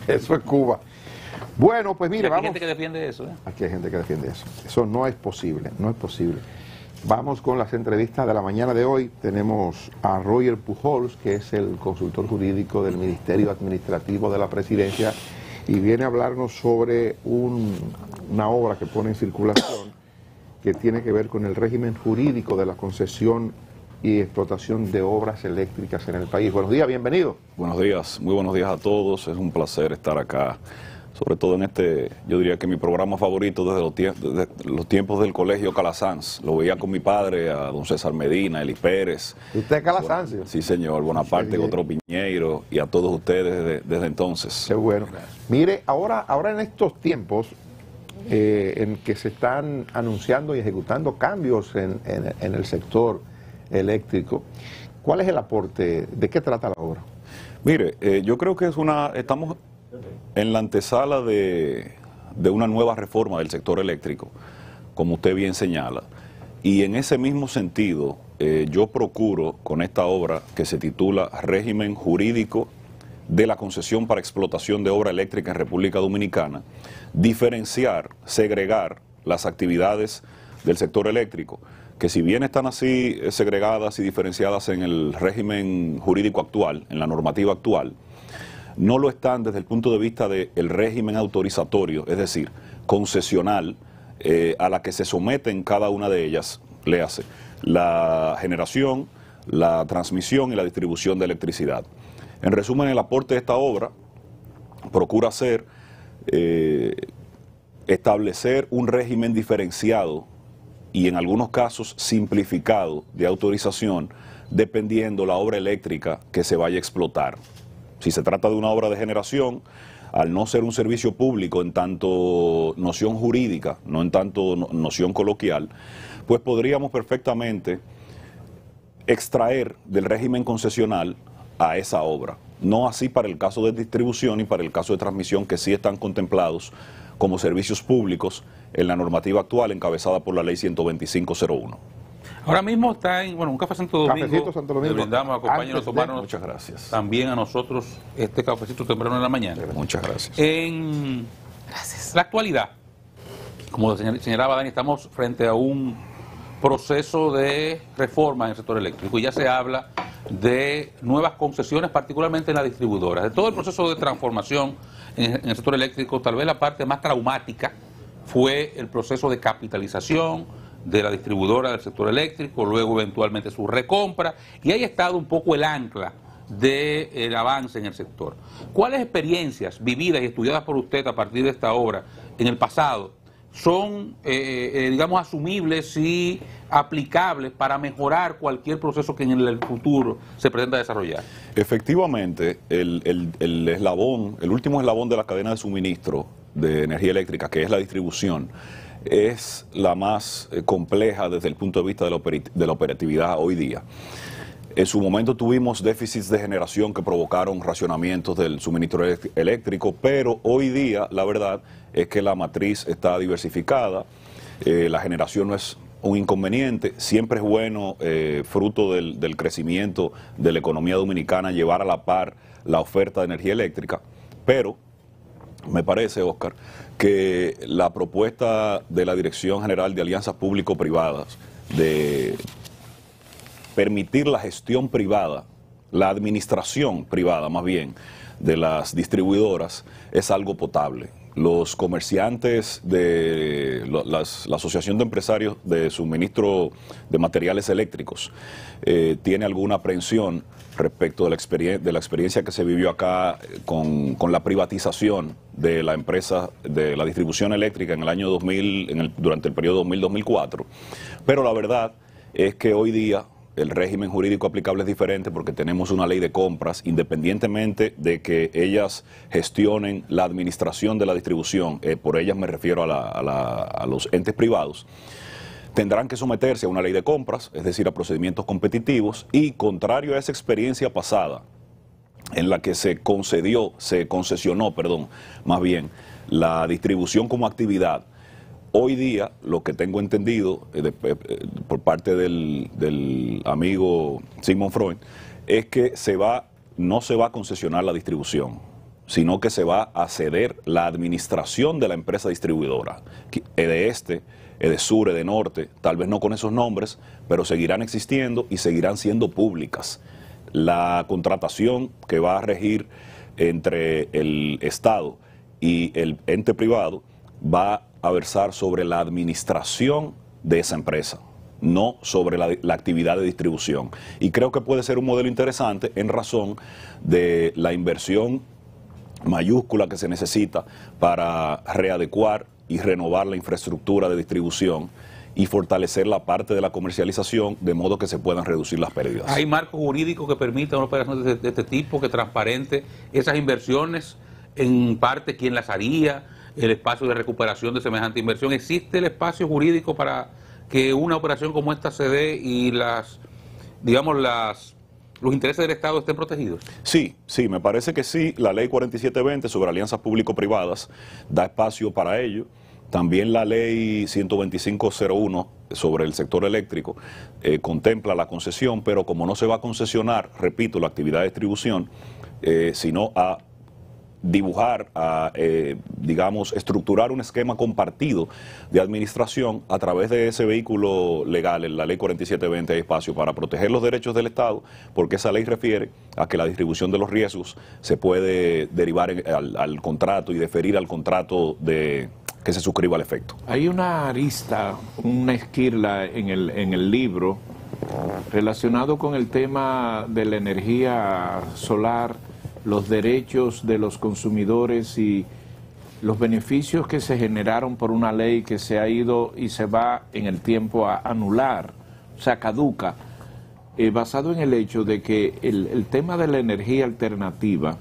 Eso es Cuba. Bueno, pues mire, vamos. Hay gente que defiende eso, ¿eh? Aquí hay gente que defiende eso. Eso no es posible, no es posible. Vamos con las entrevistas de la mañana de hoy. Tenemos a Roger Pujols, que es el consultor jurídico del Ministerio Administrativo de la Presidencia, y viene a hablarnos sobre una obra que pone en circulación que tiene que ver con el régimen jurídico de la concesión y explotación de obras eléctricas en el país. Buenos días, bienvenido. Buenos días, muy buenos días a todos. Es un placer estar acá, sobre todo en yo diría que mi programa favorito desde los tiempos del Colegio Calasanz. Lo veía con mi padre, a don César Medina, Eli Pérez. ¿Usted es Calasanz? Sí, señor, Bonaparte, Otro Piñeiro, y a todos ustedes desde entonces. Qué bueno. Mire, ahora en estos tiempos en que se están anunciando y ejecutando cambios en el sector eléctrico, ¿cuál es el aporte? ¿De qué trata la obra? Mire, yo creo que estamos en la antesala de una nueva reforma del sector eléctrico, como usted bien señala, y en ese mismo sentido yo procuro con esta obra que se titula Régimen Jurídico de la Concesión para Explotación de Obra Eléctrica en República Dominicana, diferenciar, segregar las actividades del sector eléctrico, que si bien están así segregadas y diferenciadas en el régimen jurídico actual, en la normativa actual, no lo están desde el punto de vista del régimen autorizatorio, es decir, concesional, a la que se someten cada una de ellas, léase, la generación, la transmisión y la distribución de electricidad. En resumen, el aporte de esta obra procura establecer un régimen diferenciado y en algunos casos simplificado de autorización, dependiendo la obra eléctrica que se vaya a explotar. Si se trata de una obra de generación, al no ser un servicio público en tanto noción jurídica, no en tanto noción coloquial, pues podríamos perfectamente extraer del régimen concesional a esa obra. No así para el caso de distribución y para el caso de transmisión, que sí están contemplados como servicios públicos en la normativa actual encabezada por la ley 125.01. Ahora mismo está en un Café Santo Domingo. Cafecito Santo Domingo. Le brindamos, acompáñenos a tomarnos. Muchas gracias. También a nosotros este cafecito temprano en la mañana. Muchas gracias. En la actualidad, como señalaba Dani, estamos frente a un proceso de reforma en el sector eléctrico y ya se habla de nuevas concesiones, particularmente en las distribuidoras. De todo el proceso de transformación en el sector eléctrico, tal vez la parte más traumática fue el proceso de capitalización de la distribuidora del sector eléctrico, luego eventualmente su recompra, y ahí ha estado un poco el ancla del avance en el sector. ¿Cuáles experiencias vividas y estudiadas por usted a partir de esta obra en el pasado son, digamos, asumibles y aplicables para mejorar cualquier proceso que en el futuro se pretenda desarrollar? Efectivamente, el último eslabón de la cadena de suministro de energía eléctrica, que es la distribución, es la más compleja desde el punto de vista de la operatividad hoy día. En su momento tuvimos déficits de generación que provocaron racionamientos del suministro eléctrico, pero hoy día la verdad es que la matriz está diversificada, la generación no es un inconveniente, siempre es bueno, fruto del crecimiento de la economía dominicana, llevar a la par la oferta de energía eléctrica, pero me parece, Oscar, que la propuesta de la Dirección General de Alianzas Público-Privadas de permitir la gestión privada, la administración privada más bien, de las distribuidoras es algo potable. Los comerciantes de la Asociación de Empresarios de Suministro de Materiales Eléctricos tiene alguna aprensión respecto de la experiencia que se vivió acá con la privatización de la empresa de la distribución eléctrica en el año 2000, durante el periodo 2000-2004. Pero la verdad es que hoy día el régimen jurídico aplicable es diferente porque tenemos una ley de compras, independientemente de que ellas gestionen la administración de la distribución, por ellas me refiero a los entes privados, tendrán que someterse a una ley de compras, es decir, a procedimientos competitivos, y contrario a esa experiencia pasada, en la que se concesionó, más bien, la distribución como actividad, hoy día, lo que tengo entendido por parte del amigo Sigmund Freud, es que no se va a concesionar la distribución. sino que se va a ceder la administración de la empresa distribuidora, EDESTE, EDESUR, EDENORTE, tal vez no con esos nombres, pero seguirán existiendo y seguirán siendo públicas. La contratación que va a regir entre el Estado y el ente privado va a versar sobre la administración de esa empresa, no sobre la actividad de distribución. Y creo que puede ser un modelo interesante en razón de la inversión mayúscula que se necesita para readecuar y renovar la infraestructura de distribución y fortalecer la parte de la comercialización de modo que se puedan reducir las pérdidas. ¿Hay marco jurídico que permita una operación de este tipo, que transparente esas inversiones? En parte, ¿quién las haría? ¿El espacio de recuperación de semejante inversión? ¿Existe el espacio jurídico para que una operación como esta se dé y los intereses del Estado estén protegidos? Sí, me parece que sí. La ley 4720 sobre alianzas público-privadas da espacio para ello. También la ley 12501 sobre el sector eléctrico contempla la concesión, pero como no se va a concesionar, repito, la actividad de distribución, sino a dibujar, digamos, estructurar un esquema compartido de administración a través de ese vehículo legal, en la ley 4720 hay espacio para proteger los derechos del Estado, porque esa ley refiere a que la distribución de los riesgos se puede derivar al contrato y deferir al contrato que se suscriba al efecto. Hay una arista, una esquirla en el libro relacionado con el tema de la energía solar, los derechos de los consumidores y los beneficios que se generaron por una ley que se ha ido y se va en el tiempo a anular, o sea, caduca, basado en el hecho de que el tema de la energía alternativa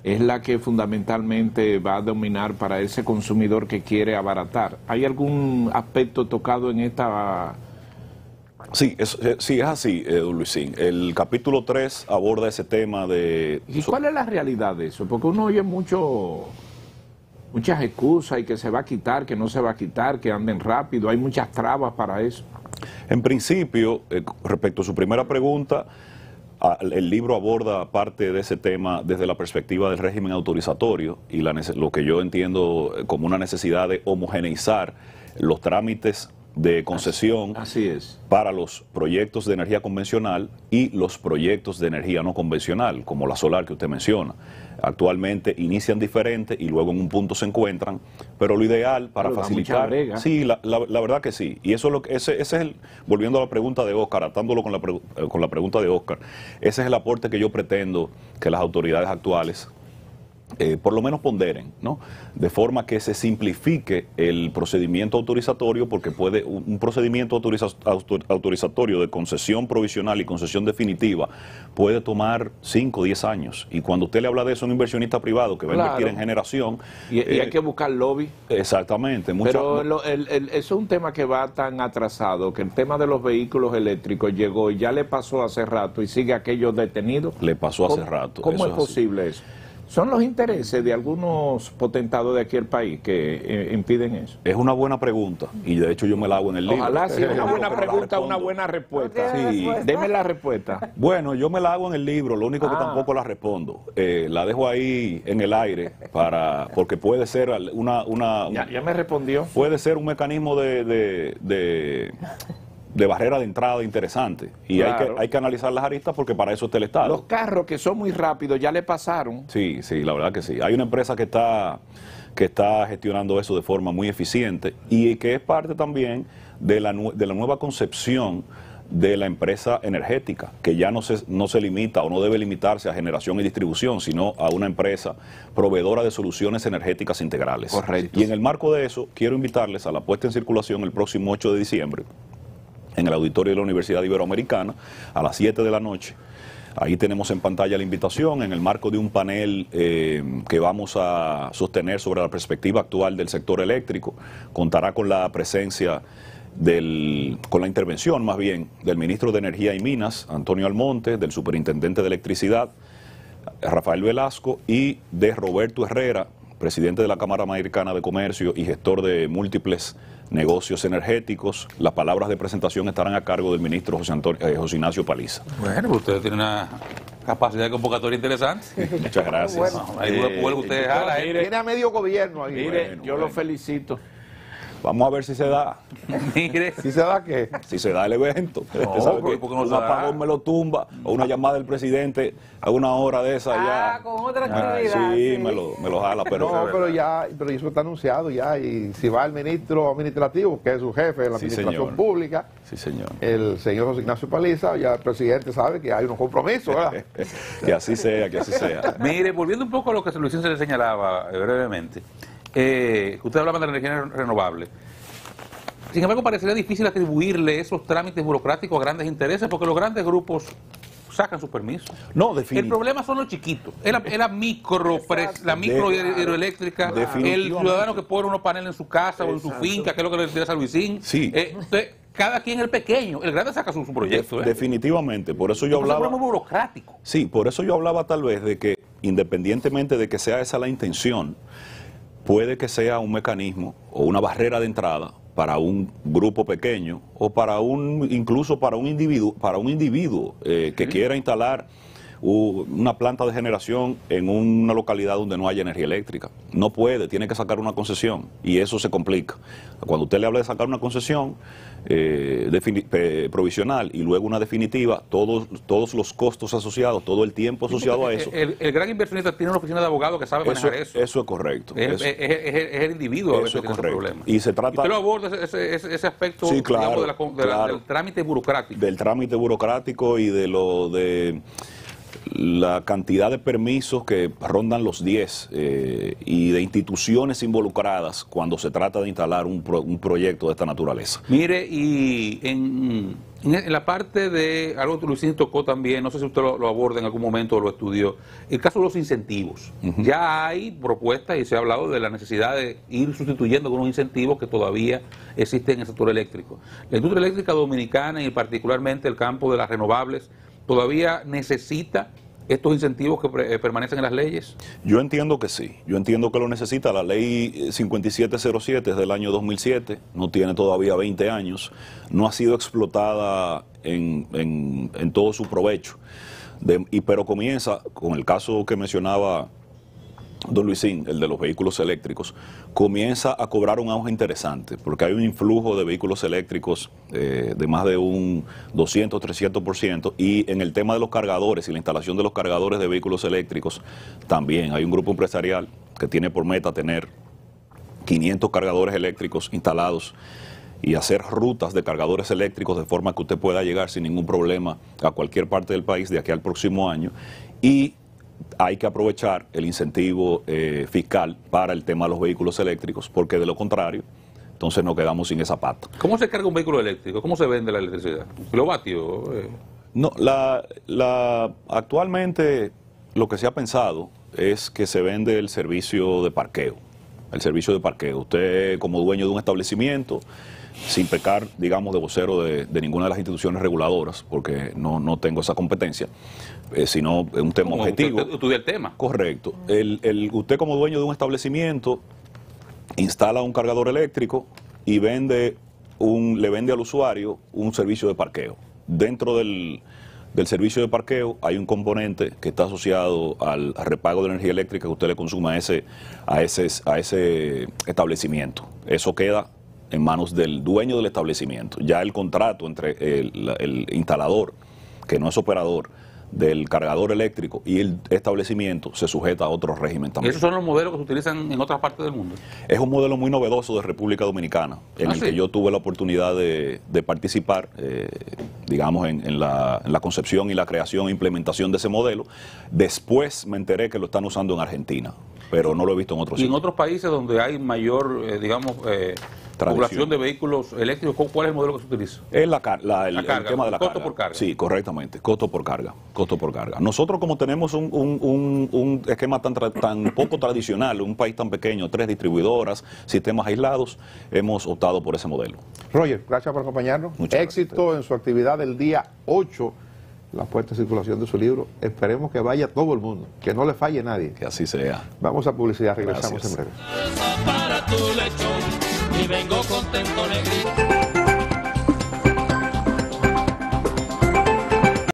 es la que fundamentalmente va a dominar para ese consumidor que quiere abaratar. ¿Hay algún aspecto tocado en esta...? Sí, es así, Luisín. El capítulo 3 aborda ese tema de... ¿Y cuál es la realidad de eso? Porque uno oye muchas excusas y que se va a quitar, que no se va a quitar, que anden rápido, hay muchas trabas para eso. En principio, respecto a su primera pregunta, el libro aborda parte de ese tema desde la perspectiva del régimen autorizatorio y lo que yo entiendo como una necesidad de homogeneizar los trámites de concesión para los proyectos de energía convencional y los proyectos de energía no convencional, como la solar que usted menciona. Actualmente inician diferente y luego en un punto se encuentran, pero lo ideal para facilitar... Sí, la verdad que sí. Y eso ese es el, volviendo a la pregunta de Oscar, atándolo con la pregunta de Oscar, ese es el aporte que yo pretendo que las autoridades actuales por lo menos ponderen, ¿no? De forma que se simplifique el procedimiento autorizatorio, porque un procedimiento autorizatorio de concesión provisional y concesión definitiva puede tomar 5 o 10 años. Y cuando usted le habla de eso a un inversionista privado que va a invertir en generación... Y hay que buscar lobby. Exactamente. Pero eso es un tema que va tan atrasado, que el tema de los vehículos eléctricos llegó y ya le pasó hace rato y sigue aquello detenido. Le pasó hace rato. ¿Cómo es posible eso? ¿Son los intereses de algunos potentados de aquí el país que impiden eso? Es una buena pregunta y de hecho yo me la hago en el libro. Ojalá sea una buena pregunta, una buena respuesta. Sí. Deme la respuesta. Bueno, yo me la hago en el libro, lo único que tampoco la respondo. La dejo ahí en el aire porque puede ser ya me respondió. Puede ser un mecanismo de barrera de entrada interesante y claro, hay que analizar las aristas porque para eso está el Estado. Los carros que son muy rápidos ya le pasaron. Sí, la verdad que sí. Hay una empresa que está gestionando eso de forma muy eficiente y que es parte también de la nueva concepción de la empresa energética, que ya no se limita o no debe limitarse a generación y distribución, sino a una empresa proveedora de soluciones energéticas integrales. Correcto. Y en el marco de eso, quiero invitarles a la puesta en circulación el próximo 8 de diciembre en el auditorio de la Universidad Iberoamericana a las 7 de la noche. Ahí tenemos en pantalla la invitación en el marco de un panel que vamos a sostener sobre la perspectiva actual del sector eléctrico. Contará con la presencia con la intervención más bien del ministro de Energía y Minas, Antonio Almonte, del superintendente de Electricidad, Rafael Velasco, y de Roberto Herrera, presidente de la Cámara Americana de Comercio y gestor de múltiples negocios energéticos. Las palabras de presentación estarán a cargo del ministro José Ignacio Paliza. Bueno, pues usted tiene una capacidad de convocatoria interesante. Muchas gracias. Bueno, Ahí usted jala, Tiene a medio gobierno ahí. Mire, Bueno, yo lo felicito. Vamos a ver si se da. Mire, ¿Sí se da qué? Si se da el evento. No, Usted sabe ¿por que qué no un se da? apagón me lo tumba, o una llamada del presidente a una hora de esa ya. Con otra Ay, actividad. sí, me lo jala, pero No, pero eso está anunciado ya. Y si va el ministro administrativo, que es su jefe de la Sí, administración señor. pública, sí, señor. el señor José Ignacio Paliza, ya el presidente sabe que hay unos compromisos, ¿verdad? Que así sea, que así sea. mire, volviendo un poco a lo que Luisín se le señalaba brevemente, usted hablaba de la energía renovable. Sin embargo, parecería difícil atribuirle esos trámites burocráticos a grandes intereses porque los grandes grupos sacan sus permisos. No, El definitivamente. problema son los chiquitos. Es la micro hidroeléctrica, el Definitivamente. ciudadano que pone unos paneles en su casa o en su finca, que es lo que le interesa a Luisín. Sí. Entonces, cada quien el pequeño, el grande saca su proyecto. Definitivamente, por eso yo Entonces, hablaba. es muy burocrático. Sí, por eso yo hablaba tal vez de que independientemente de que sea esa la intención, puede que sea un mecanismo o una barrera de entrada para un grupo pequeño o incluso para un individuo que quiera instalar una planta de generación en una localidad donde no haya energía eléctrica. No puede, tiene que sacar una concesión y eso se complica. Cuando usted le habla de sacar una concesión provisional y luego una definitiva, todos los costos asociados, todo el tiempo asociado a eso. El gran inversionista tiene una oficina de abogados que sabe manejar eso. Eso es correcto. Es el individuo a veces eso que tiene es ese correcto. problema. Y se trata- usted lo aborda ese aspecto, Sí, claro, digamos, claro. del trámite burocrático. Del trámite burocrático y de la cantidad de permisos que rondan los 10 y de instituciones involucradas cuando se trata de instalar un proyecto de esta naturaleza. Mire, y en la parte de algo que Luisín tocó también, no sé si usted lo aborda en algún momento o lo estudió, el caso de los incentivos. Ya hay propuestas y se ha hablado de la necesidad de ir sustituyendo con unos incentivos que todavía existen en el sector eléctrico. La industria eléctrica dominicana y particularmente el campo de las renovables todavía necesita estos incentivos que permanecen en las leyes. Yo entiendo que sí, yo entiendo que lo necesita. La ley 5707 es del año 2007, no tiene todavía 20 años, no ha sido explotada en todo su provecho, pero comienza, con el caso que mencionaba don Luisín, el de los vehículos eléctricos, comienza a cobrar un auge interesante, porque hay un influjo de vehículos eléctricos de más de un 200, 300%, y en el tema de los cargadores y la instalación de los cargadores de vehículos eléctricos, también hay un grupo empresarial que tiene por meta tener 500 cargadores eléctricos instalados y hacer rutas de cargadores eléctricos de forma que usted pueda llegar sin ningún problema a cualquier parte del país de aquí al próximo año, y hay que aprovechar el incentivo fiscal para el tema de los vehículos eléctricos, porque de lo contrario, entonces nos quedamos sin esa pata. ¿Cómo se carga un vehículo eléctrico? ¿Cómo se vende la electricidad? ¿Un kilovatio? No, actualmente lo que se ha pensado es que se vende el servicio de parqueo. El servicio de parqueo. Usted, como dueño de un establecimiento, sin pecar, digamos, de vocero de ninguna de las instituciones reguladoras, porque no tengo esa competencia, sino un tema Como objetivo. usted estudia el tema. Correcto. Usted, como dueño de un establecimiento, instala un cargador eléctrico y le vende al usuario un servicio de parqueo. Dentro del servicio de parqueo hay un componente que está asociado al repago de energía eléctrica que usted le consuma a ese establecimiento. Eso queda en manos del dueño del establecimiento. Ya el contrato entre el instalador, que no es operador, del cargador eléctrico y el establecimiento se sujeta a otro régimen también. ¿Esos son los modelos que se utilizan en otras partes del mundo? Es un modelo muy novedoso de República Dominicana, en el que yo tuve la oportunidad de participar, digamos, en la concepción y la creación e implementación de ese modelo. Después me enteré que lo están usando en Argentina, pero no lo he visto en otros ¿Y sitios. en otros países donde hay mayor, digamos, población de vehículos eléctricos, cuál es el modelo que se utiliza? Es el carga, tema de la costo carga. por carga. Sí, correctamente, costo por carga. Nosotros, como tenemos un esquema tan poco tradicional, un país tan pequeño, 3 distribuidoras, sistemas aislados, hemos optado por ese modelo. Roger, gracias por acompañarnos. Muchas Éxito en su actividad del día 8 la puesta en circulación de su libro. Esperemos que vaya todo el mundo, que no le falle nadie. Que así sea. Vamos a publicidad, regresamos Gracias. en breve. Para tu lechón y vengo contento, negrito.